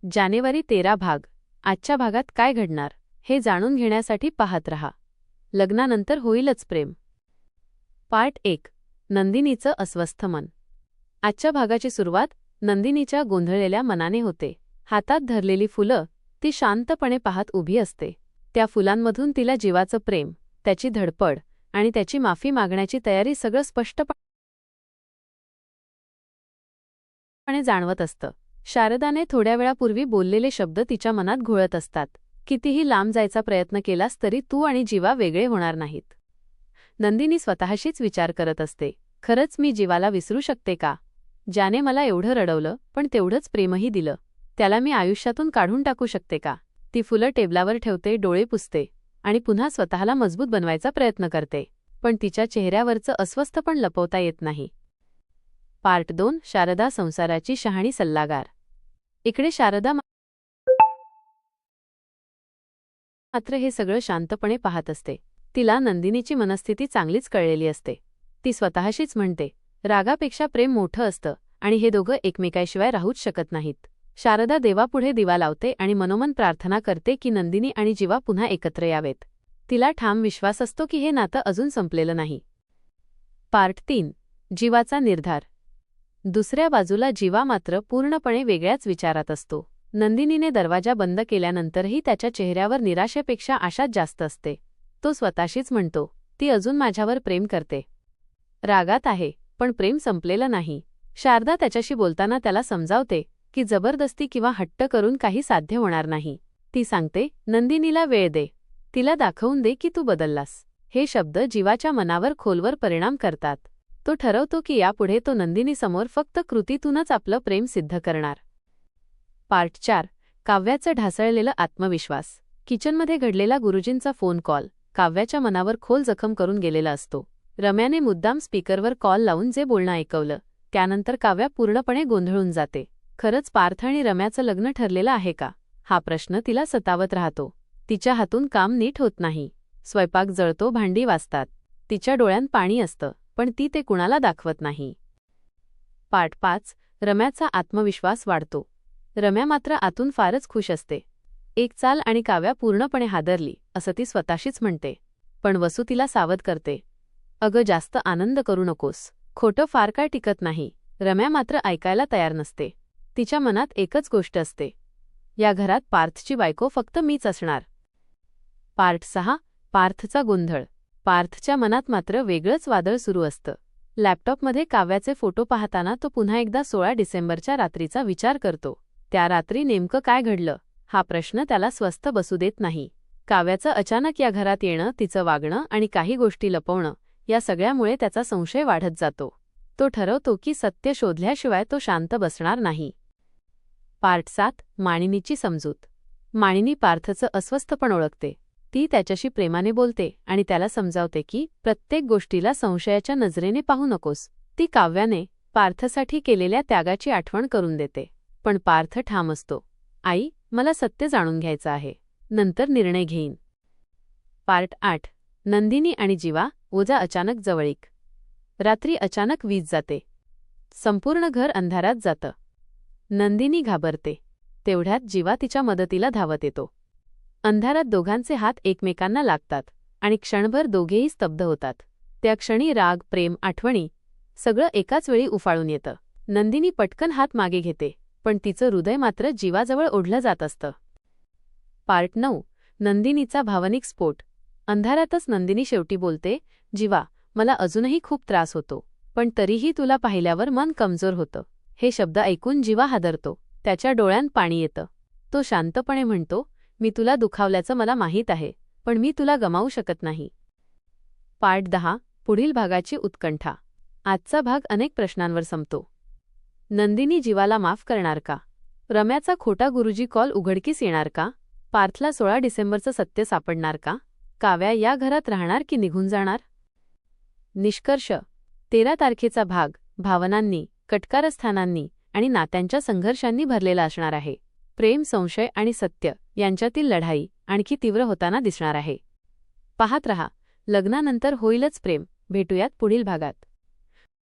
जानेवारी 13 भाग. आजच्या भागात काय घडणार हे जाणून घेण्यासाठी पाहत रहा. लग्नानंतर होईलच प्रेम. पार्ट 1. नंदिनीचं अस्वस्थ मन. आजच्या भागाची सुरुवात नंदिनीच्या गोंधळलेल्या मनाने होते. हातात धरलेली फुलं ती शांतपणे पाहत उभी असते. त्या फुलांमधून तिला जीवाचं प्रेम, त्याची धडपड आणि त्याची माफी मागण्याची तयारी सगळं स्पष्टपणे जाणवत असतं. शारदाने थोड्या वेळापूर्वी बोललेले शब्द तिच्या मनात घोळत असतात. कितीही लांब जायचा प्रयत्न केलास तरी तू आणि जीवा वेगळे होणार नाहीत. नंदिनी स्वतःशीच विचार करत असते, खरंच मी जीवाला विसरू शकते का? ज्याने मला एवढं रडवलं पण तेवढंच प्रेमही दिलं, त्याला मी आयुष्यातून काढून टाकू शकते का? ती फुलं टेबलावर ठेवते, डोळे पुसते आणि पुन्हा स्वतःला मजबूत बनवायचा प्रयत्न करते. पण तिच्या चेहऱ्यावरचं अस्वस्थ पण लपवता येत नाही. पार्ट 2. शारदा संसाराची शहाणी सल्लागार. इकडे शारदा मात्र हे सगळं शांतपणे पाहत असते. तिला नंदिनीची मनस्थिती चांगलीच कळलेली असते. ती स्वतःशीच म्हणते, रागापेक्षा प्रेम मोठं असतं आणि हे दोघं एकमेकाशिवाय राहूच शकत नाहीत. शारदा देवापुढे दिवा लावते आणि मनोमन प्रार्थना करते की नंदिनी आणि जीवा पुन्हा एकत्र यावेत. तिला ठाम विश्वास असतो की हे नातं अजून संपलेलं नाही. पार्ट 3. जीवाचा निर्धार. दुसऱ्या बाजूला जीवा मात्र पूर्णपणे वेगळ्याच विचारात असतो. नंदिनीने दरवाजा बंद केल्यानंतरही त्याच्या चेहऱ्यावर निराशेपेक्षा आशाच जास्त असते. तो स्वतःशीच म्हणतो, ती अजून माझ्यावर प्रेम करते, रागात आहे, पण प्रेम संपलेलं नाही. शारदा त्याच्याशी बोलताना त्याला समजावते की जबरदस्ती किंवा हट्ट करून काही साध्य होणार नाही. ती सांगते, नंदिनीला वेळ दे, तिला दाखवून दे की तू बदललास. हे शब्द जीवाच्या मनावर खोलवर परिणाम करतात. तो ठरवतो की यापुढे तो नंदिनीसमोर फक्त कृतीतूनच आपलं प्रेम सिद्ध करणार. पार्ट 4. काव्याचं ढासळलेलं आत्मविश्वास. किचनमध्ये घडलेला गुरुजींचा फोन कॉल काव्याच्या मनावर खोल जखम करून गेलेला असतो. रम्याने मुद्दाम स्पीकरवर कॉल लावून जे बोलणं ऐकवलं त्यानंतर काव्या पूर्णपणे गोंधळून जाते. खरंच पार्थ आणि रम्याचं लग्न ठरलेलं आहे का? हा प्रश्न तिला सतावत राहतो. तिच्या हातून काम नीट होत नाही. स्वयंपाक जळतो, भांडी वाजतात. तिच्या डोळ्यात पाणी असतं पण ती ते कुणाला दाखवत नाही. पार्ट 5. रम्याचा आत्मविश्वास वाढतो. रम्या मात्र आतून फारच खुश असते. एक चाल आणि काव्या पूर्णपणे हादरली असं ती स्वतःशीच म्हणते. पण वसू तिला सावध करते, अगं जास्त आनंद करू नकोस, खोटं फार काय टिकत नाही. रम्या मात्र ऐकायला तयार नसते. तिच्या मनात एकच गोष्ट असते, या घरात पार्थची बायको फक्त मीच असणार. पार्ट 6. पार्थचा गोंधळ. पार्थच्या मनात मात्र वेगळंच वादळ सुरू असतं. लॅपटॉपमध्ये काव्याचे फोटो पाहताना तो पुन्हा एकदा 16 डिसेंबरच्या रात्रीचा विचार करतो. त्या रात्री नेमकं काय घडलं हा प्रश्न त्याला स्वस्थ बसू देत नाही. काव्याचं अचानक या घरात येणं, तिचं वागणं आणि काही गोष्टी लपवणं या सगळ्यामुळे त्याचा संशय वाढत जातो. तो ठरवतो की सत्य शोधल्याशिवाय तो शांत बसणार नाही. पार्ट 7. मानिनीची समजूत. मानिनी पार्थचं अस्वस्थपण ओळखते. ती त्याच्याशी प्रेमाने बोलते आणि त्याला समजावते की प्रत्येक गोष्टीला संशयाच्या नजरेने पाहू नकोस. ती काव्याने पार्थसाठी केलेल्या त्यागाची आठवण करून देते. पण पार्थ ठाम असतो, आई, मला सत्य जाणून घ्यायचं आहे, नंतर निर्णय घेईन. पार्ट 8. नंदिनी आणि जीवा. ओझा अचानक जवळीक. रात्री अचानक वीज जाते. संपूर्ण घर अंधारात जातं. नंदिनी घाबरते. तेवढ्यात जीवा तिच्या मदतीला धावत येतो. अंधारात दोघांचे हात एकमेकांना लागतात आणि क्षणभर दोघेही स्तब्ध होतात. त्या क्षणी राग, प्रेम, आठवणी सगळं एकाच वेळी उफाळून येतं. नंदिनी पटकन हात मागे घेते पण तिचं हृदय मात्र जीवाजवळ ओढलं जात असतं. पार्ट 9. नंदिनीचा भावनिक स्फोट. अंधारातच नंदिनी शेवटी बोलते, जीवा, मला अजूनही खूप त्रास होतो, पण तरीही तुला पाहिल्यावर मन कमजोर होतं. हे शब्द ऐकून जीवा हादरतो. त्याच्या डोळ्यांत पाणी येतं. तो शांतपणे म्हणतो, मी तुला दुखावल्याचं मला माहीत आहे, पण मी तुला गमावू शकत नाही. पार्ट 10. पुढील भागाची उत्कंठा. आजचा भाग अनेक प्रश्नांवर संपतो. नंदिनी जीवाला माफ करणार का? रम्याचा खोटा गुरुजी कॉल उघडकीस येणार का? पार्थला 16 डिसेंबरचं सत्य सापडणार का? काव्या या घरात राहणार की निघून जाणार? निष्कर्ष. 13 तारखेचा भाग भावनांनी, कटकारस्थानांनी आणि नात्यांच्या संघर्षांनी भरलेला असणार आहे. प्रेम, संशय आणि सत्य यांच्यातील लढाई आणखी तीव्र होताना दिसणार आहे. पाहत रहा. लग्नानंतर होईलच प्रेम. भेटूयात पुढील भागात.